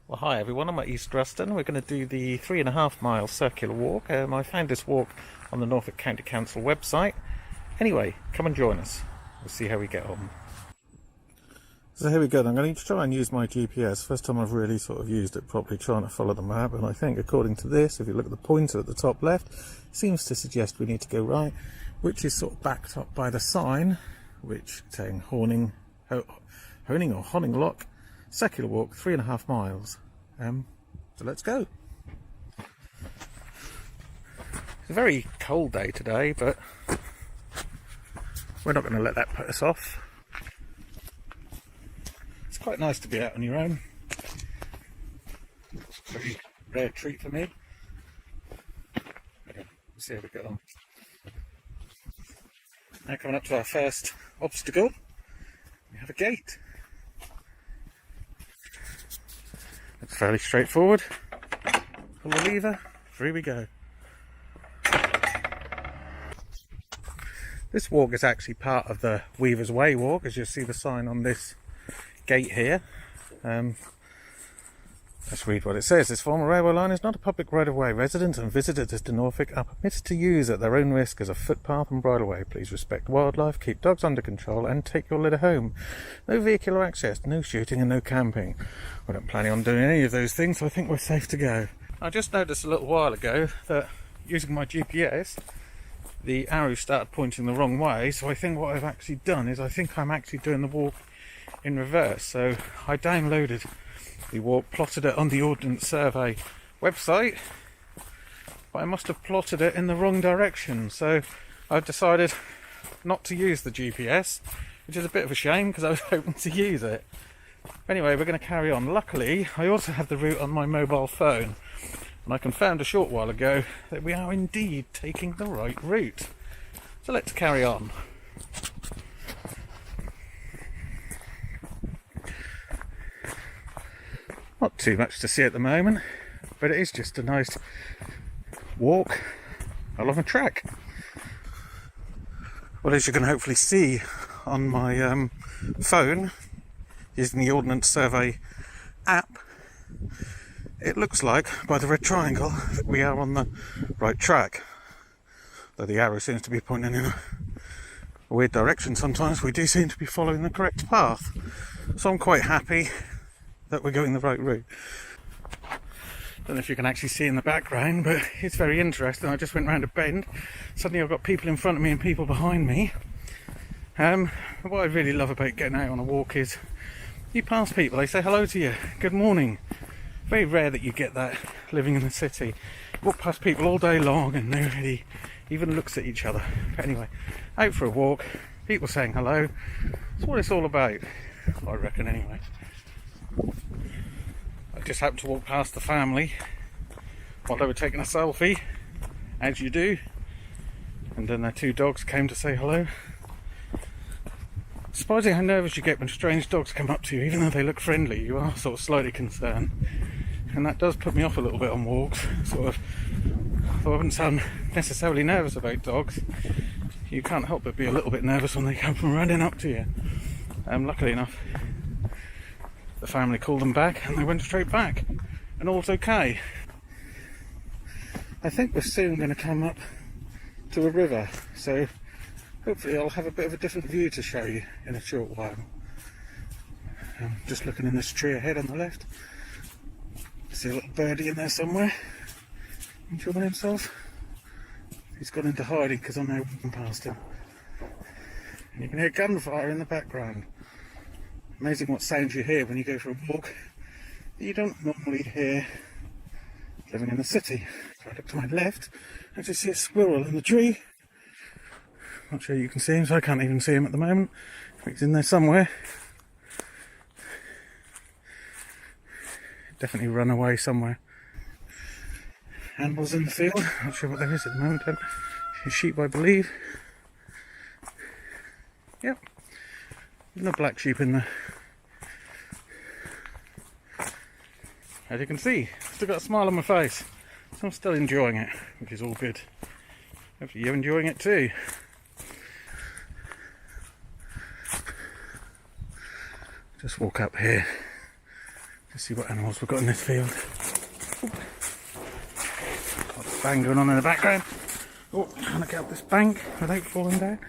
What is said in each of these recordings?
Well, hi everyone, I'm at East Ruston. We're going to do the 3.5 mile circular walk. I found this walk on the Norfolk County Council website. Anyway, come and join us. We'll see how we get on. So here we go. I'm going to try and use my GPS. First time I've really sort of used it properly, trying to follow the map. And I think according to this, if you look at the pointer at the top left, it seems to suggest we need to go right, which is sort of backed up by the sign, which saying Honing or Honing Lock. Circular walk, 3.5 miles. So let's go. It's a very cold day today, but we're not going to let that put us off. It's quite nice to be out on your own. Very rare treat for me. Let's see how we get on. Now coming up to our first obstacle, we have a gate. It's fairly straightforward. Pull the lever, through we go. This walk is actually part of the Weaver's Way walk, as you'll see the sign on this gate here. Let's read what it says. This former railway line is not a public right-of-way. Residents and visitors to Norfolk are permitted to use at their own risk as a footpath and bridleway. Please respect wildlife, keep dogs under control and take your litter home. No vehicular access, no shooting and no camping. We're not planning on doing any of those things, so I think we're safe to go. I just noticed a little while ago that using my GPS, the arrow started pointing the wrong way, so I think what I've actually done is I think I'm actually doing the walk in reverse. So I downloaded the walk, plotted it on the Ordnance Survey website, but I must have plotted it in the wrong direction, so I've decided not to use the GPS, which is a bit of a shame because I was hoping to use it. Anyway, we're going to carry on. Luckily, I also have the route on my mobile phone, and I confirmed a short while ago that we are indeed taking the right route. So let's carry on. Not too much to see at the moment, but it is just a nice walk along a track. Well, as you can hopefully see on my phone, using the Ordnance Survey app, it looks like, by the red triangle, that we are on the right track. Though the arrow seems to be pointing in a weird direction sometimes, we do seem to be following the correct path. So I'm quite happy that we're going the right route. Don't know if you can actually see in the background, but it's very interesting. I just went round a bend. Suddenly I've got people in front of me and people behind me. What I really love about getting out on a walk is you pass people, they say hello to you, good morning. Very rare that you get that living in the city. You walk past people all day long and nobody even looks at each other. But anyway, out for a walk, people saying hello. That's what it's all about, I reckon anyway. I just happened to walk past the family while they were taking a selfie, as you do, and then their two dogs came to say hello. Surprising how nervous you get when strange dogs come up to you. Even though they look friendly, you are sort of slightly concerned, and that does put me off a little bit on walks. Sort of, though I wouldn't sound necessarily nervous about dogs, you can't help but be a little bit nervous when they come running up to you. Luckily enough, the family called them back and they went straight back, and all's okay. I think we're soon going to come up to a river, so hopefully I'll have a bit of a different view to show you in a short while. I'm just looking in this tree ahead on the left. See a little birdie in there somewhere, enjoying himself. He's gone into hiding because I'm now walking past him. And you can hear gunfire in the background. Amazing what sounds you hear when you go for a walk that you don't normally hear living in the city. If I look to my left, I just see a squirrel in the tree. Not sure you can see him, so I can't even see him at the moment. He's in there somewhere. Definitely run away somewhere. Animals in the field. Not sure what there is at the moment. Sheep, I believe. Yep. There's no black sheep in there. As you can see, still got a smile on my face. So I'm still enjoying it, which is all good. Hopefully you're enjoying it too. Just walk up here Let's see what animals we've got in this field. Got a bang going on in the background. Oh, trying to get up this bank without falling down.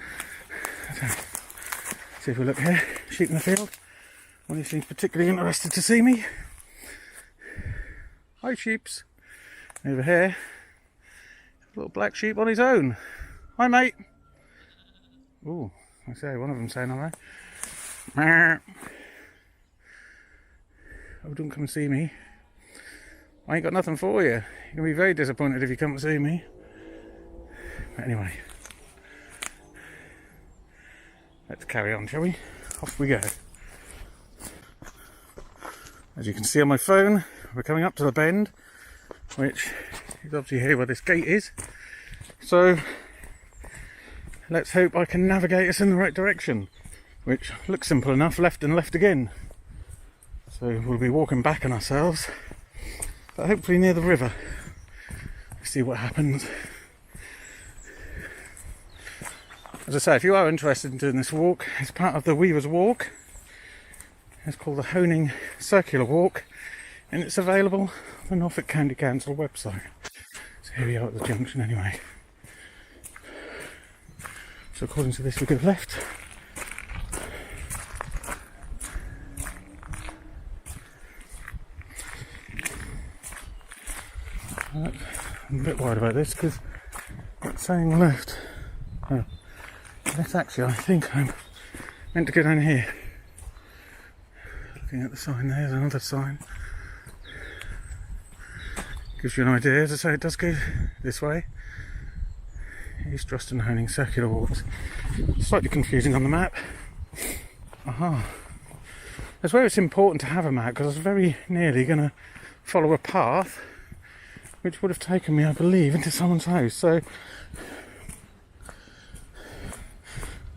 So, see if we look here. Sheep in the field. One seems particularly interested to see me. Hi, sheeps. Over here, a little black sheep on his own. Hi, mate. Ooh, I say one of them saying hello. Oh, don't come and see me. I ain't got nothing for you. You're going to be very disappointed if you come and see me. But anyway, let's carry on, shall we? Off we go. As you can see on my phone, we're coming up to the bend, which is obviously here where this gate is. So let's hope I can navigate us in the right direction, which looks simple enough, left and left again. So we'll be walking back on ourselves, but hopefully near the river. See what happens. As I say, if you are interested in doing this walk, it's part of the Weaver's Walk. It's called the Honing Circular Walk, and it's available on the Norfolk County Council website. So here we are at the junction anyway. So according to this we go left. I'm a bit worried about this because it's saying left. Oh, that's actually, I think I'm meant to go down here. Looking at the sign there's another sign. Gives you an idea, as I say, it does go this way. East Ruston Honing Circular Walks. Slightly confusing on the map. Aha. That's where it's important to have a map, because I was very nearly going to follow a path which would have taken me, I believe, into someone's house. So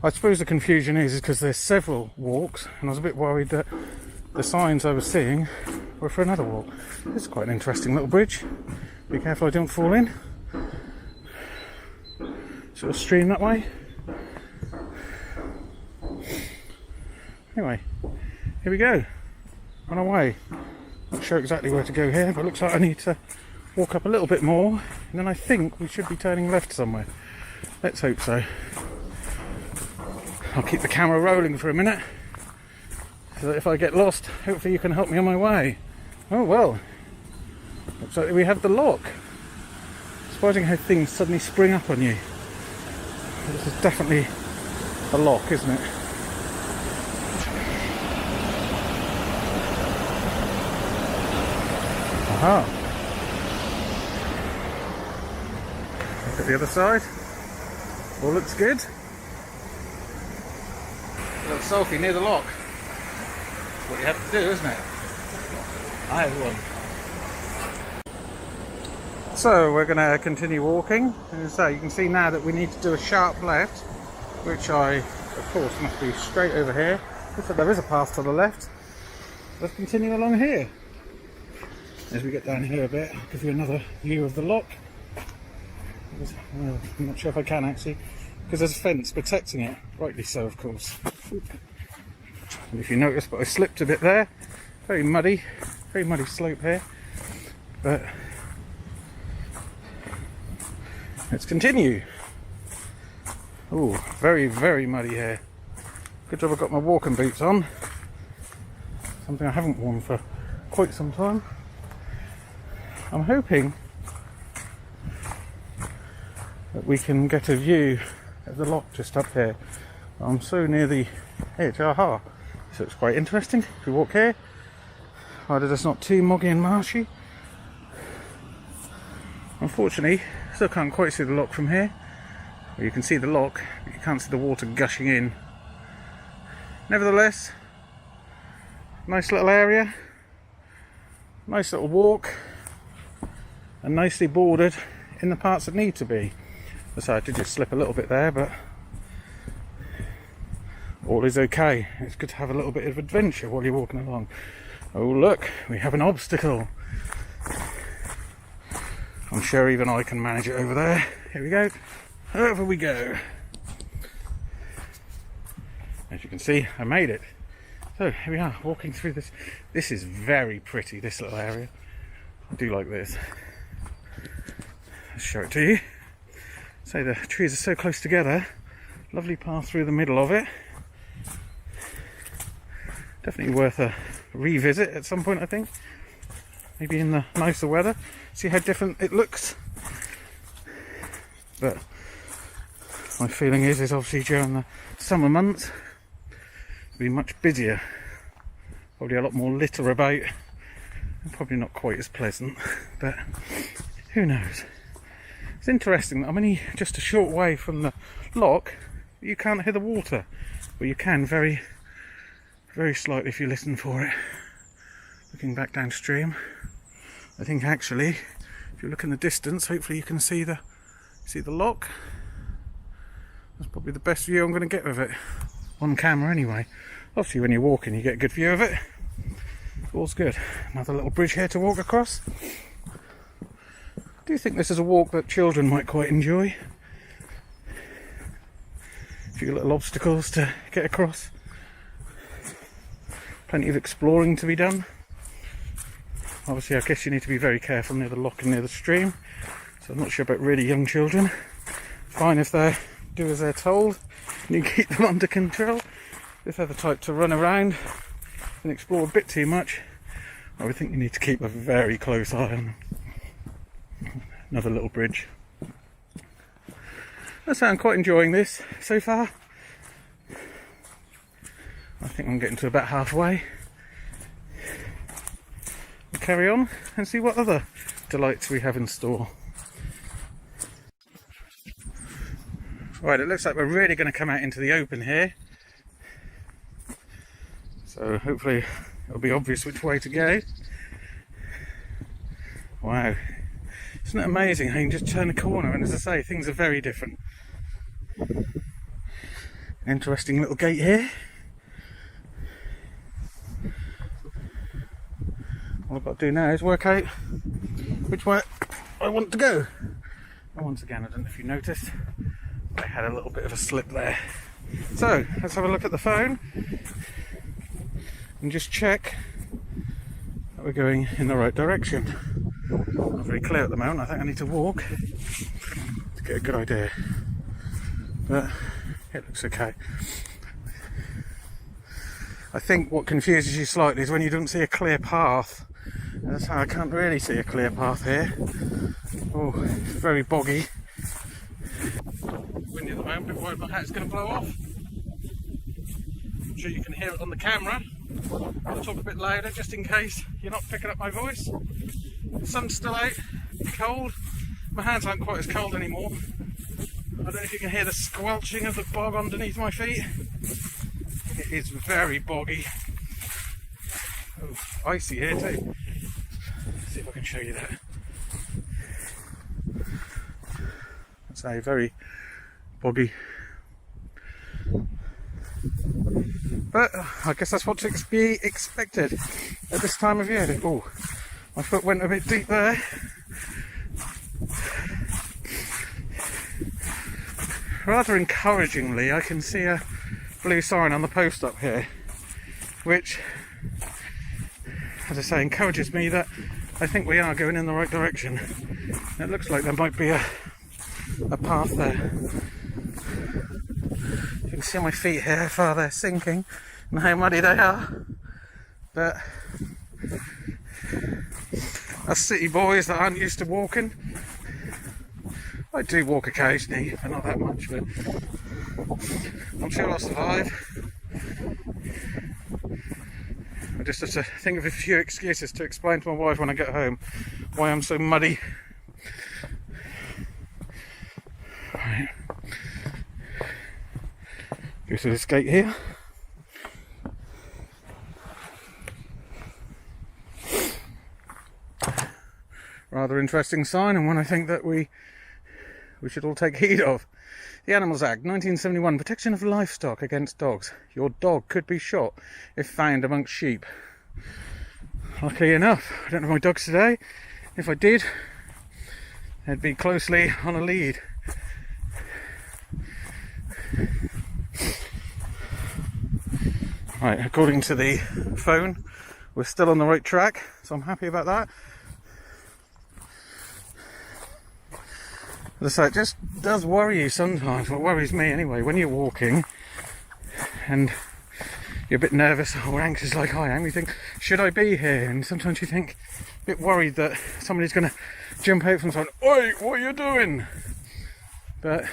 I suppose the confusion is because there's several walks, and I was a bit worried that the signs I was seeing were for another walk. This is quite an interesting little bridge. Be careful I don't fall in. Sort of stream that way. Anyway, here we go. On our way. Not sure exactly where to go here, but it looks like I need to walk up a little bit more, and then I think we should be turning left somewhere. Let's hope so. I'll keep the camera rolling for a minute, so that if I get lost, hopefully you can help me on my way. Oh well, looks like we have the lock. Surprising how things suddenly spring up on you. This is definitely a lock, isn't it? Aha. Look at the other side. All looks good. A little selfie near the lock. That's what you have to do, isn't it? Hi everyone. So we're going to continue walking, and so you can see now that we need to do a sharp left, which I, of course, must be straight over here. Looks like there is a path to the left. Let's continue along here. As we get down here a bit, I'll give you another view of the lock. I'm not sure if I can actually, because there's a fence protecting it, rightly so of course. And if you notice, but I slipped a bit there. Very muddy slope here, but let's continue. Oh, very muddy here. Good job I've got my walking boots on, something I haven't worn for quite some time. I'm hoping that we can get a view of the lock just up here. I'm so near the edge. Aha! So it's quite interesting. If we walk here, provided it's not too moggy and marshy. Unfortunately, still can't quite see the lock from here. Well, you can see the lock, but you can't see the water gushing in. Nevertheless, nice little area, nice little walk, and nicely bordered in the parts that need to be. So I did just slip a little bit there, but all is okay. It's good to have a little bit of adventure while you're walking along. Oh look, we have an obstacle. I'm sure even I can manage it over there. Here we go. Over we go. As you can see, I made it. So here we are, walking through this. This is very pretty, this little area. I do like this. Let's show it to you. So the trees are so close together. Lovely path through the middle of it. Definitely worth a revisit at some point, I think. Maybe in the nicer weather. See how different it looks. But my feeling is obviously during the summer months it'll be much busier. Probably a lot more litter about. And probably not quite as pleasant. But who knows? It's interesting that I'm only just a short way from the lock. You can't hear the water. Well, you can very, very slightly if you listen for it. Looking back downstream. I think actually, if you look in the distance, hopefully you can see the lock. That's probably the best view I'm going to get of it. On camera anyway. Obviously when you're walking you get a good view of it. All's good. Another little bridge here to walk across. I do think this is a walk that children might quite enjoy. A few little obstacles to get across. Plenty of exploring to be done. Obviously I guess you need to be very careful near the lock and near the stream. So I'm not sure about really young children. Fine if they do as they're told and you keep them under control. If they're the type to run around and explore a bit too much, I would think you need to keep a very close eye on them. Another little bridge. I'm quite enjoying this so far. I think I'm getting to about halfway. We'll carry on and see what other delights we have in store. Right, it looks like we're really going to come out into the open here. So hopefully it'll be obvious which way to go. Wow. Isn't it amazing how you can just turn a corner and, as I say, things are very different. Interesting little gate here. All I've got to do now is work out which way I want to go. And once again, I don't know if you noticed, I had a little bit of a slip there. So, let's have a look at the phone and just check that we're going in the right direction. Not very clear at the moment. I think I need to walk to get a good idea, but it looks okay. I think what confuses you slightly is when you don't see a clear path. And that's how I can't really see a clear path here. Oh, it's very boggy. Windy at the moment, a bit worried my hat's going to blow off. I'm sure you can hear it on the camera. I'll talk a bit louder just in case you're not picking up my voice. The sun's still out, cold. My hands aren't quite as cold anymore. I don't know if you can hear the squelching of the bog underneath my feet. It is very boggy. Oh, icy here too. Let's see if I can show you that. It's a very boggy. But I guess that's what to be expected at this time of year. Oh, my foot went a bit deep there. Rather encouragingly, I can see a blue sign on the post up here, which, as I say, encourages me that I think we are going in the right direction. It looks like there might be a path there. You can see on my feet here how far they're sinking and how muddy they are. But us city boys that aren't used to walking, I do walk occasionally, but not that much, but I'm sure I'll survive. I just have to think of a few excuses to explain to my wife when I get home why I'm so muddy. Right. Go through this gate here. Rather interesting sign, and one I think that we should all take heed of. The Animals Act, 1971, protection of livestock against dogs. Your dog could be shot if found amongst sheep. Luckily enough, I don't have my dogs today. If I did, they'd be closely on a lead. Right, according to the phone, we're still on the right track, so I'm happy about that. But so it just does worry you sometimes. What worries me anyway, when you're walking and you're a bit nervous or anxious like I am, you think, should I be here? And sometimes you think, a bit worried that somebody's going to jump out from something, oi, what are you doing? But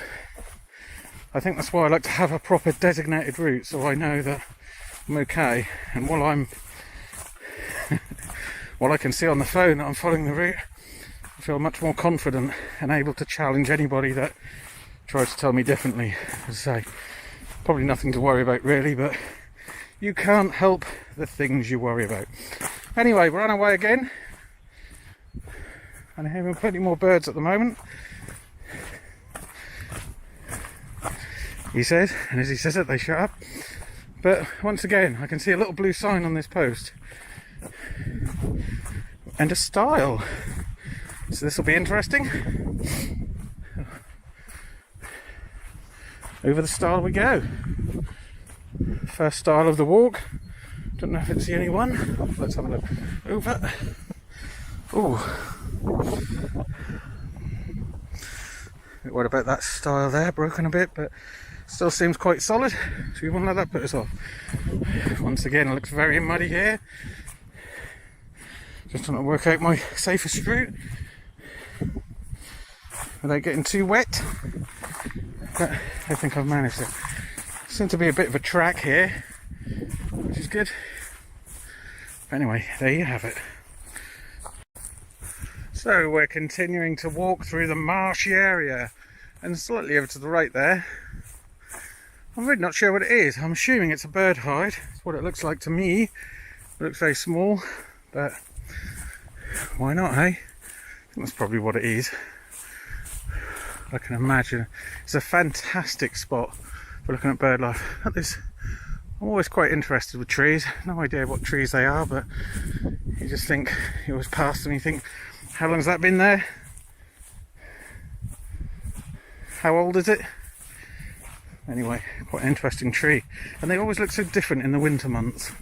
I think that's why I like to have a proper designated route, so I know that I'm okay. And while I can see on the phone that I'm following the route, I feel much more confident and able to challenge anybody that tries to tell me differently. As I say, probably nothing to worry about really, but you can't help the things you worry about. Anyway, we're on our way again. And I'm hearing plenty more birds at the moment. He says, and as he says it, they shut up. But once again, I can see a little blue sign on this post. And a stile. So this will be interesting. Over the stile we go. First stile of the walk. Don't know if it's the only one. Let's have a look. Over. Ooh. What about that stile there? Broken a bit, but still seems quite solid. So we won't let that put us off. Once again, it looks very muddy here. Just trying to work out my safest route without getting too wet. But I think I've managed it. Seems to be a bit of a track here, which is good. But anyway, there you have it. So we're continuing to walk through the marshy area, and slightly over to the right there, I'm really not sure what it is. I'm assuming it's a bird hide. It's what it looks like to me. It looks very small, but why not, hey? I think that's probably what it is. I can imagine. It's a fantastic spot for looking at bird life. I'm always quite interested with trees. No idea what trees they are, but you just think, you always pass them and you think, how long has that been there? How old is it? Anyway, quite an interesting tree. And they always look so different in the winter months.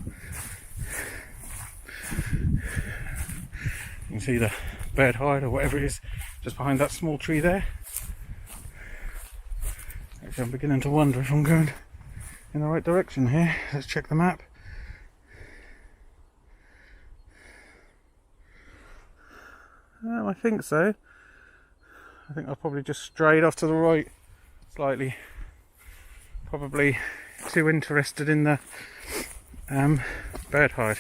You can see the bird hide or whatever it is just behind that small tree there. Actually, I'm beginning to wonder if I'm going in the right direction here. Let's check the map. I think so. I think I've probably just strayed off to the right slightly. Probably too interested in the bird hide.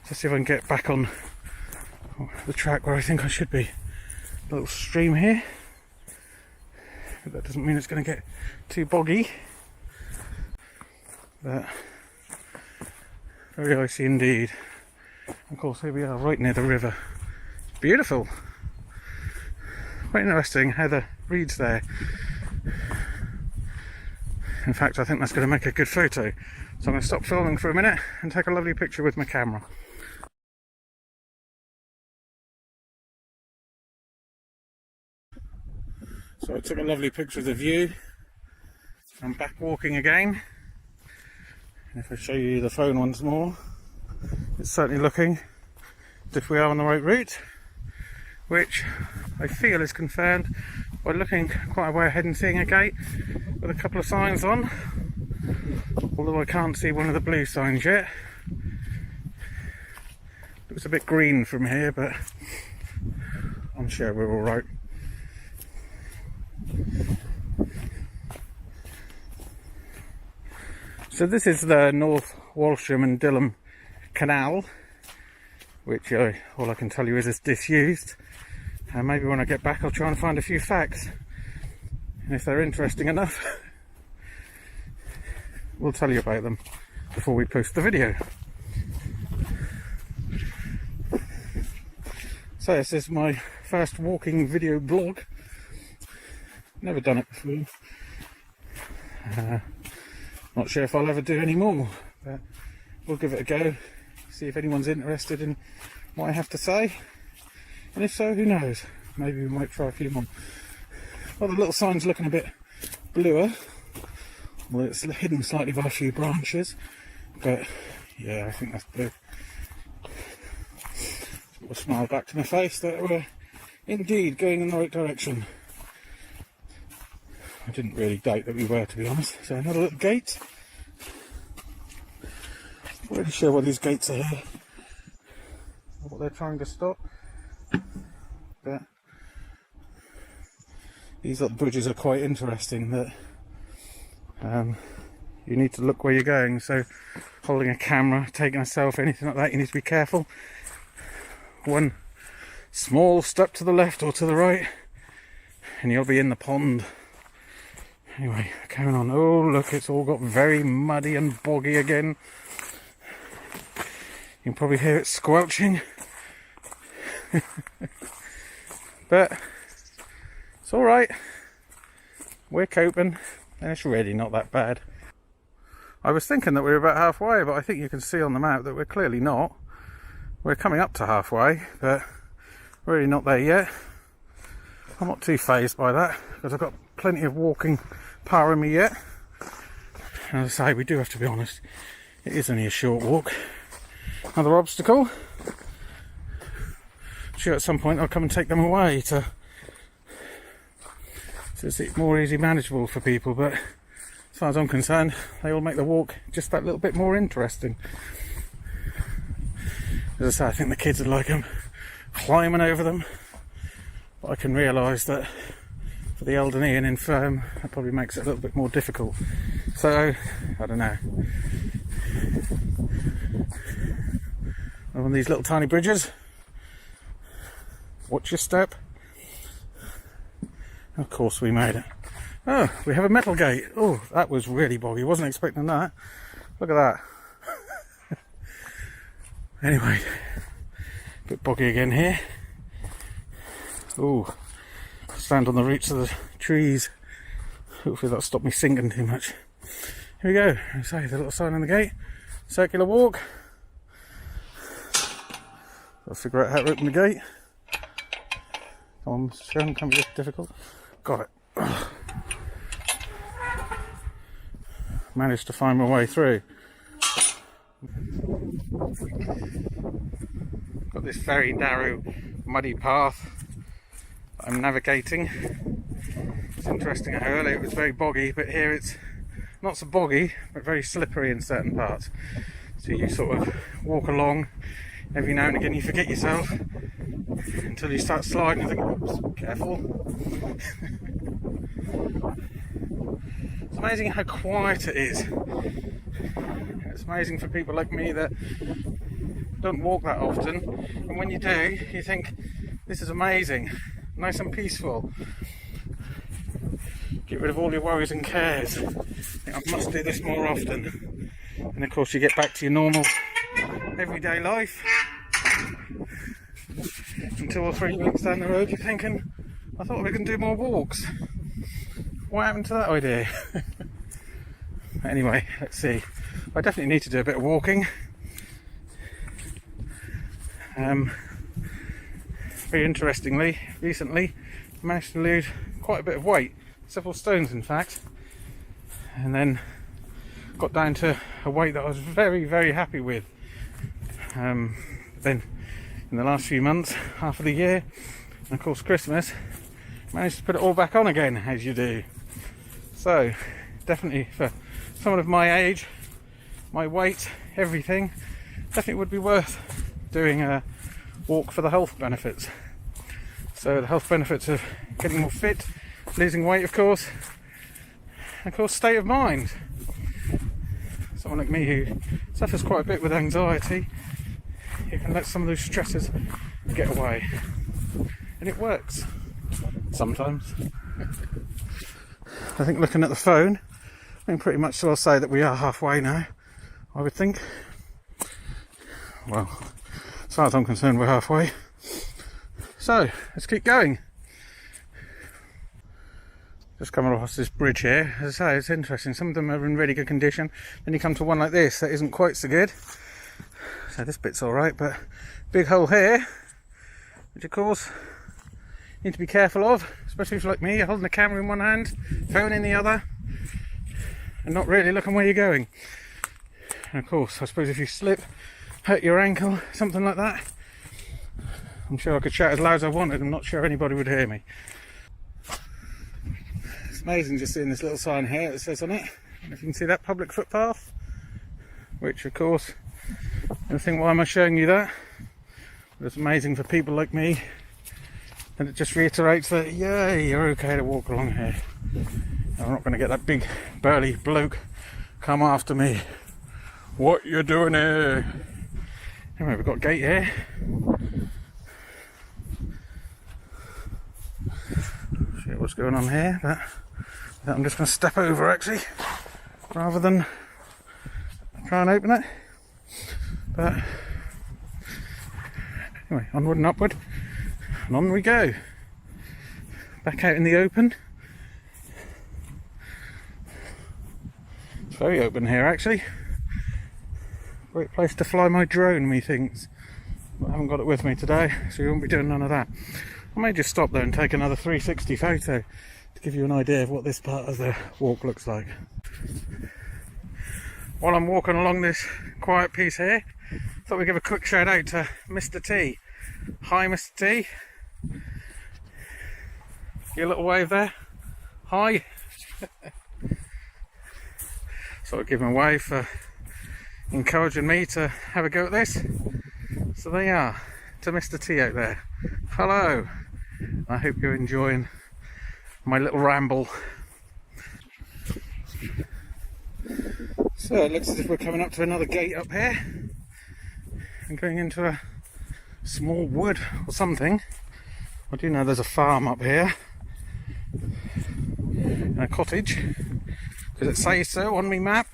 Let's see if I can get back on the track where I think I should be. A little stream here. But that doesn't mean it's going to get too boggy. But very icy indeed. Of course, here we are, right near the river. Beautiful. Quite interesting how the reeds there. In fact, I think that's going to make a good photo. So I'm going to stop filming for a minute and take a lovely picture with my camera. So I took a lovely picture of the view. I'm back walking again. And if I show you the phone once more, it's certainly looking as if we are on the right route, which I feel is confirmed by looking quite a way ahead and seeing a gate with a couple of signs on, although I can't see one of the blue signs yet. Looks a bit green from here, but I'm sure we're all right. So this is the North Walsham and Dilham Canal, which all I can tell you is it's disused. And maybe when I get back I'll try and find a few facts. And if they're interesting enough, we'll tell you about them before we post the video. So this is my first walking video blog. Never done it before. Not sure if I'll ever do any more, but we'll give it a go. See if anyone's interested in what I have to say. And if so, who knows? Maybe we might try a few more. Well, the little sign's looking a bit bluer. Well, it's hidden slightly by a few branches. But yeah, I think that's good. A smile back to my face that we're indeed going in the right direction. I didn't really doubt that we were, to be honest. So another little gate. Not really sure what these gates are here, or what they're trying to stop. But these little bridges are quite interesting. That you need to look where you're going. So holding a camera, taking a selfie, anything like that, you need to be careful. One small step to the left or to the right, and you'll be in the pond. Anyway, carrying on. Oh, look, it's all got very muddy and boggy again. You can probably hear it squelching. But it's alright. We're coping, and it's really not that bad. I was thinking that we were about halfway, but I think you can see on the map that we're clearly not. We're coming up to halfway, but really not there yet. I'm not too fazed by that, because I've got plenty of walking power in me yet. And as I say, we do have to be honest, it is only a short walk. Another obstacle. I'm sure at some point I'll come and take them away so it's more easy manageable for people, but as far as I'm concerned, they all make the walk just that little bit more interesting. As I say, I think the kids would like them climbing over them, but I can realise that for the elderly and infirm, that probably makes it a little bit more difficult. So, I don't know. On these little tiny bridges, watch your step. Of course we made it. Oh, we have a metal gate. Oh, that was really boggy. Wasn't expecting that. Look at that. Anyway, a bit boggy again here. Oh, stand on the roots of the trees. Hopefully that'll stop me sinking too much. Here we go. So the little sign on the gate. Circular walk. I'll figure out how to open the gate. Come on, Shone, can't be this difficult. Got it. Ugh. Managed to find my way through. Got this very narrow, muddy path I'm navigating. It's interesting how earlier it was very boggy, but here it's not so boggy, but very slippery in certain parts. So you sort of walk along, every now and again you forget yourself, until you start sliding and think, oops, careful. It's amazing how quiet it is. It's amazing for people like me that don't walk that often, and when you do, you think, this is amazing, nice and peaceful. Get rid of all your worries and cares. I must do this more often. And of course you get back to your normal everyday life. And 2 or 3 weeks down the road you're thinking, I thought we could do more walks. What happened to that idea? Anyway, let's see. I definitely need to do a bit of walking. Very interestingly, recently I managed to lose quite a bit of weight, several stones in fact, and then got down to a weight that I was very, very happy with. Then in the last few months, half of the year, and of course Christmas, managed to put it all back on again, as you do. So definitely for someone of my age, my weight, everything, definitely would be worth doing a walk for the health benefits. So the health benefits of getting more fit, losing weight of course, and of course state of mind. Someone like me who suffers quite a bit with anxiety, you can let some of those stresses get away. And it works. Sometimes. I think looking at the phone, I can pretty much well say that we are halfway now, I would think. Well, as far as I'm concerned, we're halfway. So, let's keep going. Just coming across this bridge here. As I say, it's interesting. Some of them are in really good condition. Then you come to one like this that isn't quite so good. So this bit's alright, but big hole here, which of course you need to be careful of, especially if you're like me, you're holding the camera in one hand, phone in the other, and not really looking where you're going. And of course, I suppose if you slip, hurt your ankle, something like that, I'm sure I could shout as loud as I wanted. I'm not sure anybody would hear me. It's amazing just seeing this little sign here that says on it, and if you can see that, public footpath, which of course, you'll think, why am I showing you that? But it's amazing for people like me, and it just reiterates that, yeah, you're okay to walk along here. I'm not going to get that big burly bloke come after me. What you doing here? Anyway, we've got a gate here. See what's going on here, but I'm just going to step over actually, rather than try and open it. But anyway, onward and upward, and on we go. Back out in the open. It's very open here actually. Great place to fly my drone, methinks. But I haven't got it with me today, so we won't be doing none of that. I may just stop there and take another 360 photo to give you an idea of what this part of the walk looks like. While I'm walking along this quiet piece here, I thought we'd give a quick shout out to Mr. T. Hi Mr. T. Your little wave there. Hi. So I'll give him a wave for encouraging me to have a go at this. So there you are, to Mr. T out there. Hello. I hope you're enjoying my little ramble. So it looks as if we're coming up to another gate up here and going into a small wood or something. I do know there's a farm up here and a cottage, because it says so on my map.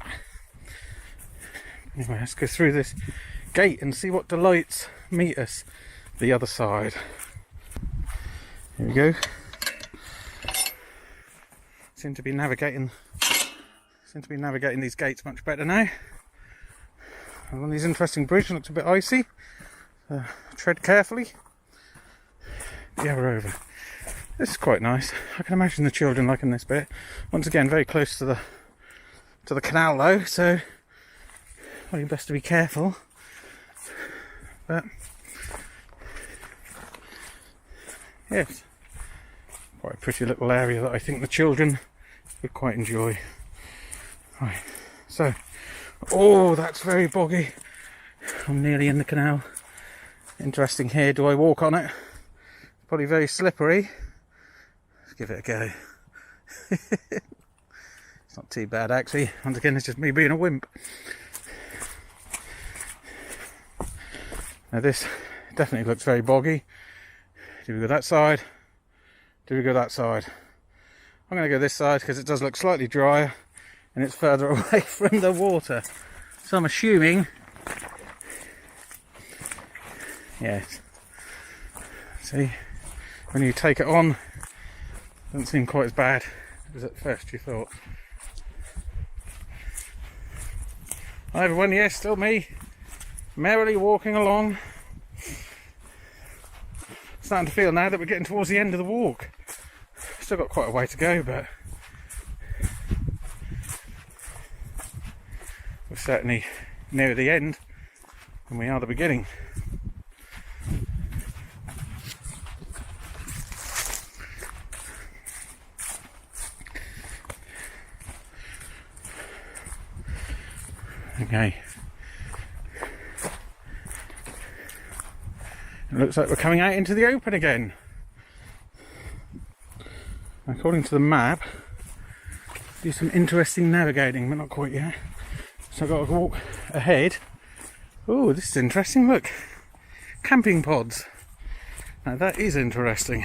Anyway, let's go through this gate and see what delights meet us the other side. Here we go. Seem to be navigating these gates much better now. And one of these interesting bridges looks a bit icy. Tread carefully. Yeah, we're over. This is quite nice. I can imagine the children liking this bit. Once again, very close to the canal though, so well, you best to be careful. But yes, quite a pretty little area that I think the children would quite enjoy. Right, so, oh, that's very boggy. I'm nearly in the canal. Interesting here, do I walk on it? Probably very slippery. Let's give it a go. It's not too bad actually. Once again, it's just me being a wimp. Now this definitely looks very boggy. Do we go that side? Do we go that side? I'm going to go this side because it does look slightly drier and it's further away from the water. So I'm assuming, yes. See, when you take it on, it doesn't seem quite as bad as at first you thought. Hi everyone, yes, still me, merrily walking along. Starting to feel now that we're getting towards the end of the walk. Still got quite a way to go, but we're certainly nearer the end than we are the beginning. Okay. It looks like we're coming out into the open again. According to the map, do some interesting navigating, but not quite yet. So I've got to walk ahead. Oh, this is interesting, look. Camping pods. Now that is interesting.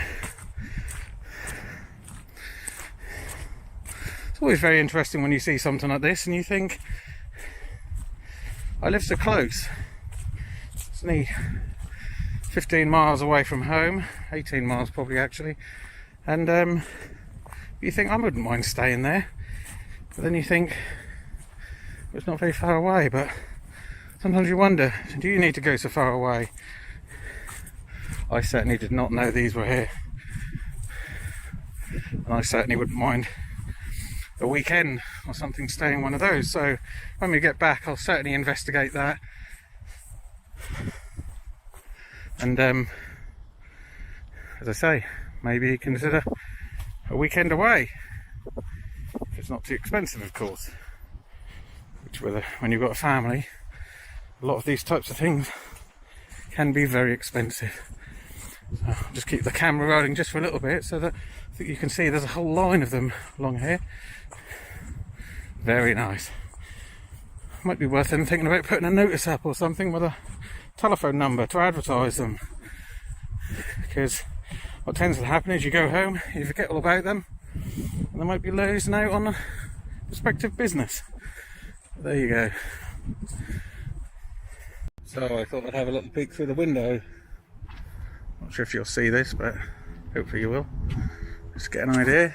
It's always very interesting when you see something like this and you think, I live so close. It's only 15 miles away from home, 18 miles probably actually, and you think I wouldn't mind staying there, but then you think it's not very far away. But sometimes you wonder, do you need to go so far away? I certainly did not know these were here, and I certainly wouldn't mind a weekend or something, stay in one of those. So when we get back, I'll certainly investigate that. And as I say, maybe consider a weekend away, if it's not too expensive, of course. Which, when you've got a family, a lot of these types of things can be very expensive. So I'll just keep the camera rolling just for a little bit so that I think you can see there's a whole line of them along here. Very nice. Might be worth them thinking about putting a notice up or something with a telephone number to advertise them. Because what tends to happen is you go home, you forget all about them, and they might be losing out on a prospective business. There you go. So I thought I'd have a little peek through the window. Not sure if you'll see this, but hopefully you will. Just get an idea.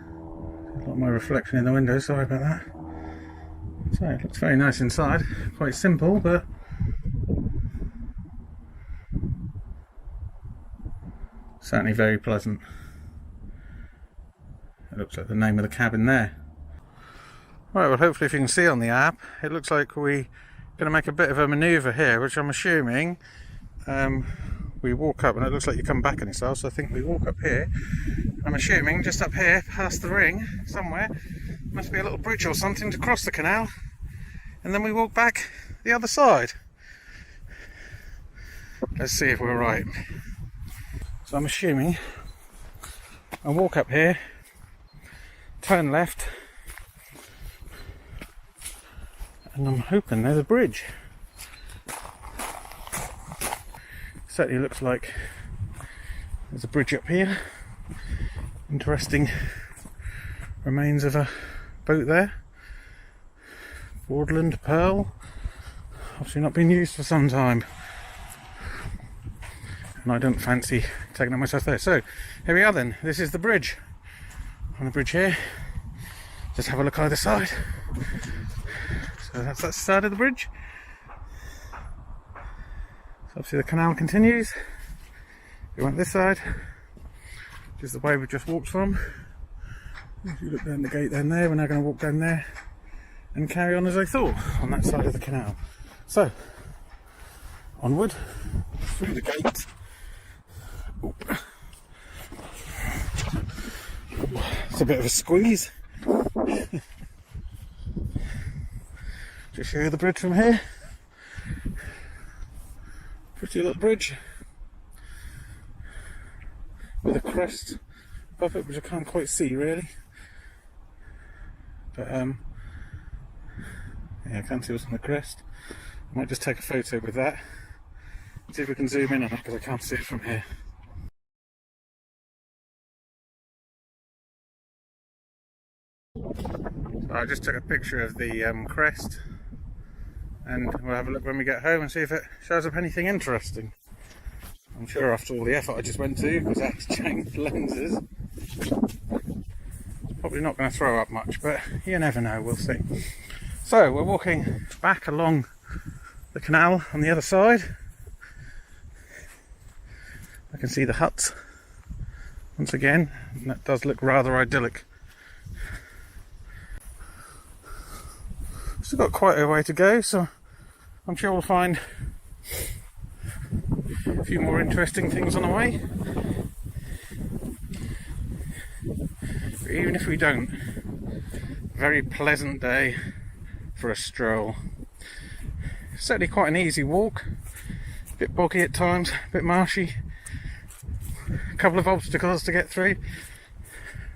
A lot of my reflection in the window, sorry about that. So it looks very nice inside. Quite simple, but certainly very pleasant. It looks like the name of the cabin there. Right, well hopefully if you can see on the app, it looks like we're going to make a bit of a manoeuvre here, which I'm assuming we walk up, and it looks like you come back on yourself, so I think we walk up here. I'm assuming just up here, past the ring, somewhere, must be a little bridge or something to cross the canal, and then we walk back the other side. Let's see if we're right. So I'm assuming I walk up here, turn left, and I'm hoping there's a bridge. Certainly looks like there's a bridge up here. Interesting remains of a boat there. Borderland Pearl. Obviously not been used for some time. And I don't fancy taking it myself there. So here we are then. This is the bridge. On the bridge here. Just have a look either side. So that's that side of the bridge. So obviously the canal continues. We went this side, which is the way we just walked from. If you look down the gate down there, we're now going to walk down there and carry on as I thought, on that side of the canal. So, onward, through the gate. Oop. It's a bit of a squeeze. Just show you the bridge from here. Pretty little bridge with a crest above it, which I can't quite see really. But yeah, I can't see what's on the crest. I might just take a photo with that. See if we can zoom in on it, because I can't see it from here. So I just took a picture of the crest, and we'll have a look when we get home and see if it shows up anything interesting. I'm sure after all the effort I just went to, because I had to change lenses, it's probably not going to throw up much, but you never know, we'll see. So we're walking back along the canal on the other side. I can see the huts once again, and that does look rather idyllic. Still got quite a way to go, so I'm sure we'll find a few more interesting things on the way. But even if we don't, very pleasant day for a stroll. Certainly quite an easy walk, a bit boggy at times, a bit marshy, a couple of obstacles to get through,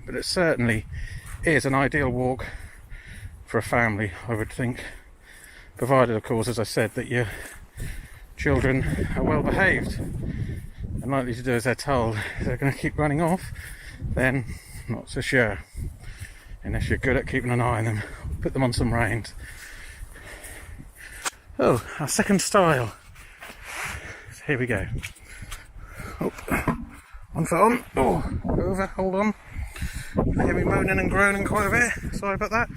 but it certainly is an ideal walk for a family, I would think, provided of course, as I said, that your children are well behaved and likely to do as they're told. If they're going to keep running off, then not so sure, unless you're good at keeping an eye on them. Put them on some reins. Oh, our second style. So here we go. Oh, one foot on. Oh, over, hold on. I hear me moaning and groaning quite a bit. Sorry about that.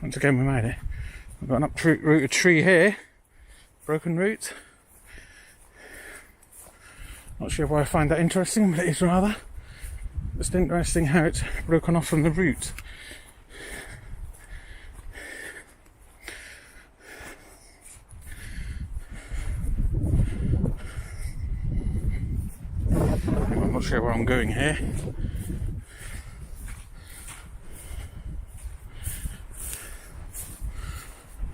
Once again we made it. We've got an uprooted tree here. Broken root. Not sure why I find that interesting, but it is rather. Just interesting how it's broken off from the root. I'm not sure where I'm going here.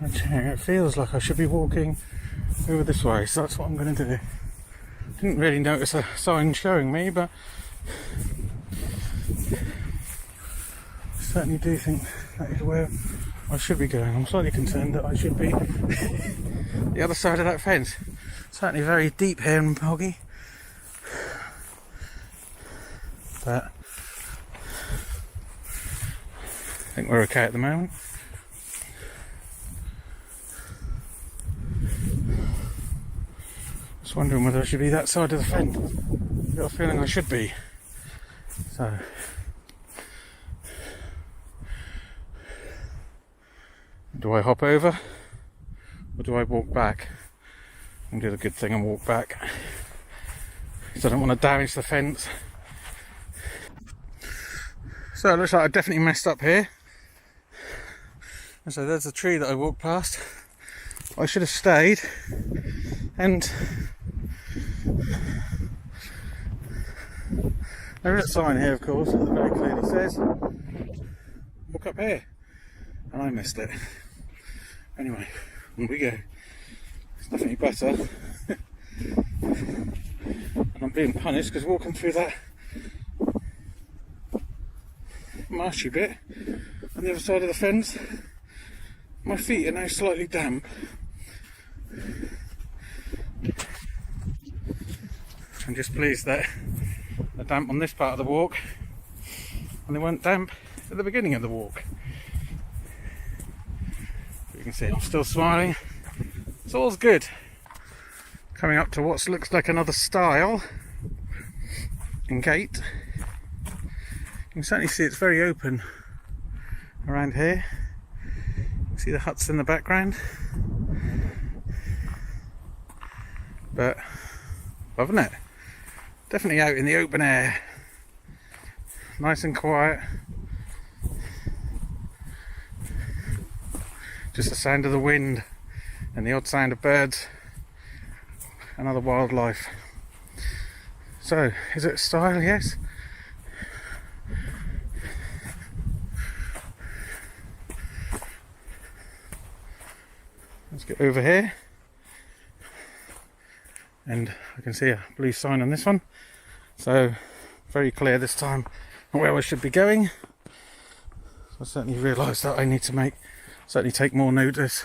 Okay, it feels like I should be walking over this way, so that's what I'm going to do. Didn't really notice a sign showing me, but I certainly do think that is where I should be going. I'm slightly concerned that I should be the other side of that fence. Certainly very deep here and boggy, but I think we're okay at the moment. Just wondering whether I should be that side of the fence. I've got a feeling I should be. So do I hop over or do I walk back and do the good thing and walk back? Because I don't want to damage the fence. So it looks like I definitely messed up here. And so there's the tree that I walked past. I should have stayed, and there is a sign here, of course, that very clearly says walk up here, and I missed it. Anyway, on we go. It's definitely better. And I'm being punished because walking through that marshy bit on the other side of the fence, my feet are now slightly damp. I'm just pleased that they're damp on this part of the walk and they weren't damp at the beginning of the walk. You can see I'm still smiling. It's all's good. Coming up to what looks like another stile and gate. You can certainly see it's very open around here. You can see the huts in the background. But loving it. Definitely out in the open air. Nice and quiet. Just the sound of the wind and the odd sound of birds and other wildlife. So, is it a style? Yes. Let's get over here. And I can see a blue sign on this one, so very clear this time where I should be going. So I certainly realise that I need to certainly take more notice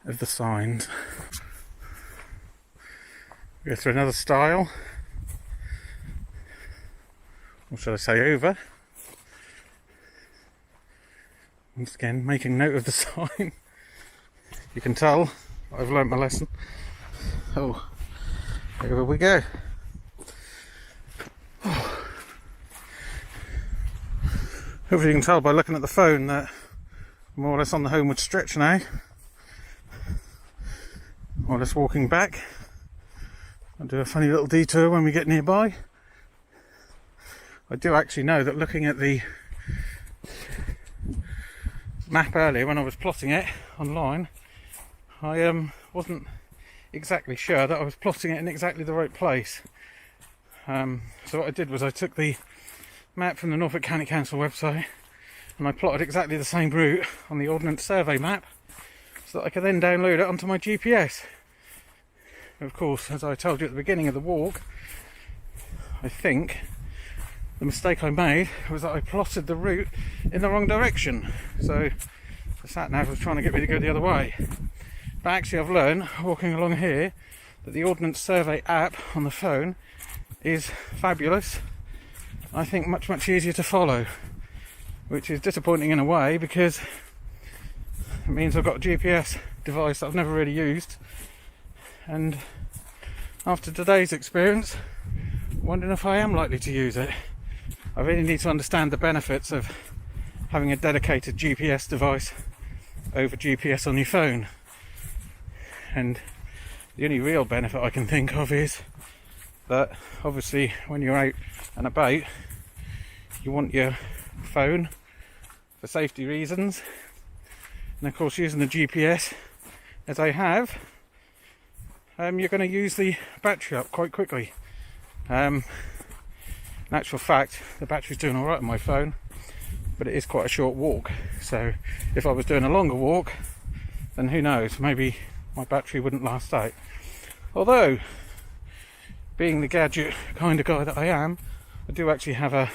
of the signs. Go through another stile, or should I say over. Once again, making note of the sign. You can tell I've learnt my lesson. Oh, over we go. Hopefully you can tell by looking at the phone that I'm more or less on the homeward stretch now. More or less walking back. I'll do a funny little detour when we get nearby. I do actually know that looking at the map earlier when I was plotting it online, I wasn't exactly sure that I was plotting it in exactly the right place. So what I did was I took the map from the Norfolk County Council website and I plotted exactly the same route on the Ordnance Survey map so that I could then download it onto my GPS. Of course, as I told you at the beginning of the walk, I think the mistake I made was that I plotted the route in the wrong direction. So the sat-nav was trying to get me to go the other way. But actually I've learned, walking along here, that the Ordnance Survey app on the phone is fabulous. I think much easier to follow, which is disappointing in a way because it means I've got a GPS device that I've never really used, and after today's experience, I'm wondering if I am likely to use it. I really need to understand the benefits of having a dedicated GPS device over GPS on your phone. And the only real benefit I can think of is that obviously when you're out and about, you want your phone for safety reasons, and of course using the GPS as I have, you're going to use the battery up quite quickly. In actual fact, the battery's doing alright on my phone, but it is quite a short walk, so if I was doing a longer walk, then who knows, maybe my battery wouldn't last out. Although, being the gadget kind of guy that I am, I do actually have a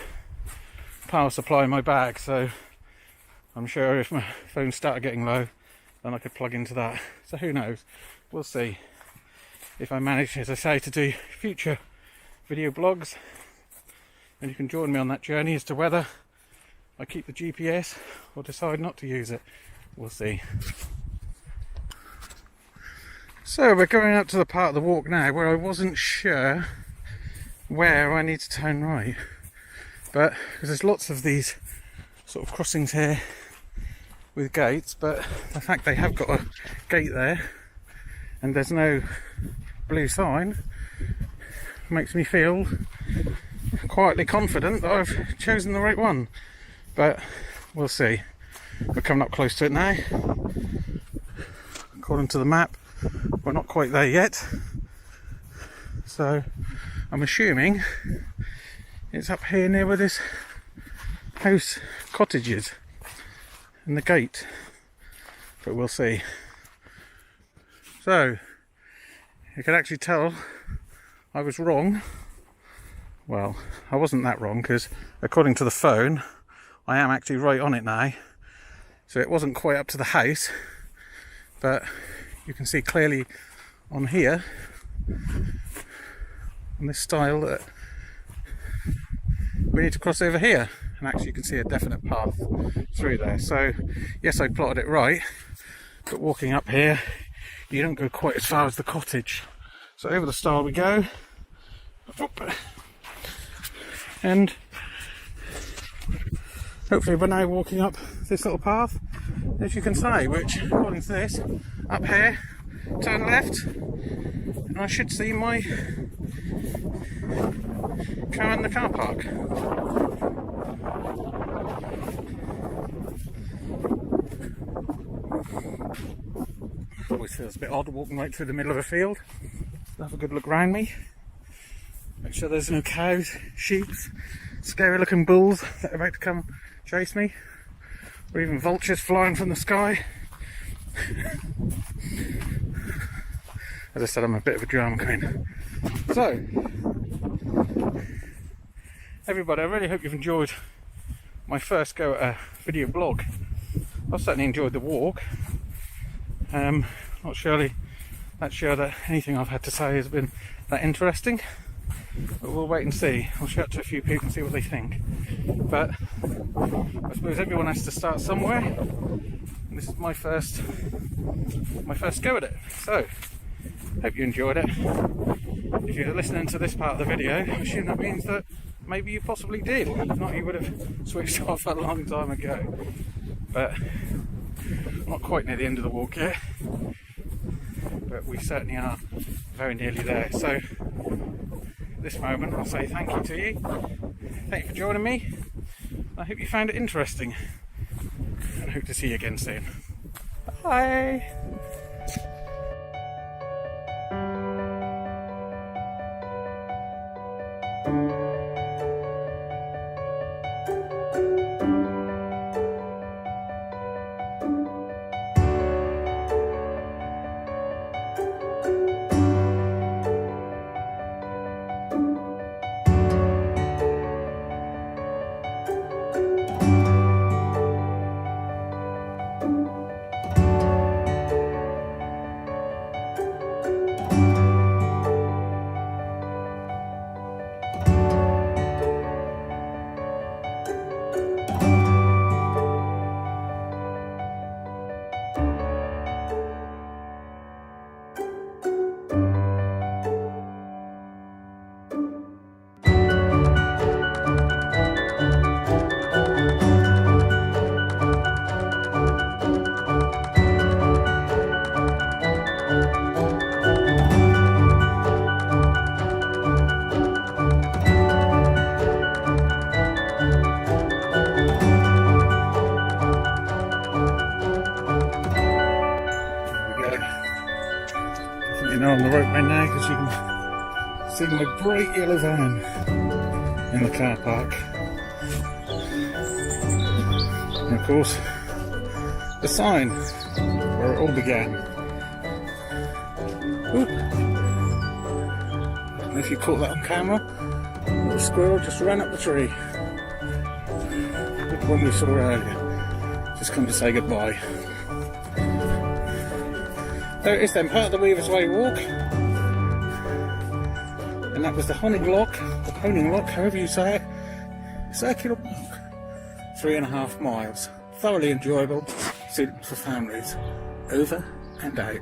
power supply in my bag, so I'm sure if my phone started getting low, then I could plug into that. So who knows, we'll see if I manage, as I say, to do future video blogs, and you can join me on that journey as to whether I keep the GPS or decide not to use it. We'll see. So we're going up to the part of the walk now where I wasn't sure where I need to turn right, but because there's lots of these sort of crossings here with gates, but the fact they have got a gate there and there's no blue sign makes me feel quietly confident that I've chosen the right one, but we'll see. We're coming up close to it now. According to the map, we're not quite there yet, so I'm assuming it's up here near where this house cottage is and the gate, but we'll see. So you can actually tell I was wrong. Well, I wasn't that wrong, because according to the phone I am actually right on it now, so it wasn't quite up to the house, but you can see clearly on here, on this stile, that we need to cross over here, and actually you can see a definite path through there. So yes, I plotted it right, but walking up here you don't go quite as far as the cottage. So over the stile we go, and hopefully we're now walking up this little path, as you can see, which according to this, up here, turn left, and I should see my car in the car park. Always feels a bit odd walking right through the middle of a field. Have a good look around me, make sure there's no cows, sheep, scary looking bulls that are about to come chase me, or even vultures flying from the sky. As I said, I'm a bit of a drama queen. So everybody, I really hope you've enjoyed my first go at a video blog. I've certainly enjoyed the walk. Not sure that anything I've had to say has been that interesting, but we'll wait and see. I'll shout to a few people and see what they think. But I suppose everyone has to start somewhere, and this is my first go at it. So hope you enjoyed it. If you're listening to this part of the video, I assume that means that maybe you possibly did. If not, you would have switched off a long time ago. But I'm not quite near the end of the walk yet, but we certainly are very nearly there. So at this moment I'll say thank you to you. Thank you for joining me. I hope you found it interesting, and hope to see you again soon. Bye. roadway now because you can see my bright yellow van in the car park. And of course, the sign where it all began. Ooh. And if you caught that on camera, a little squirrel just ran up the tree. The one we saw earlier. Just come to say goodbye. There it is then, part of the Weaver's Way walk. And that was the Honing Lock, however you say it, circular walk. 3.5 miles. Thoroughly enjoyable, suitable for families. Over and out.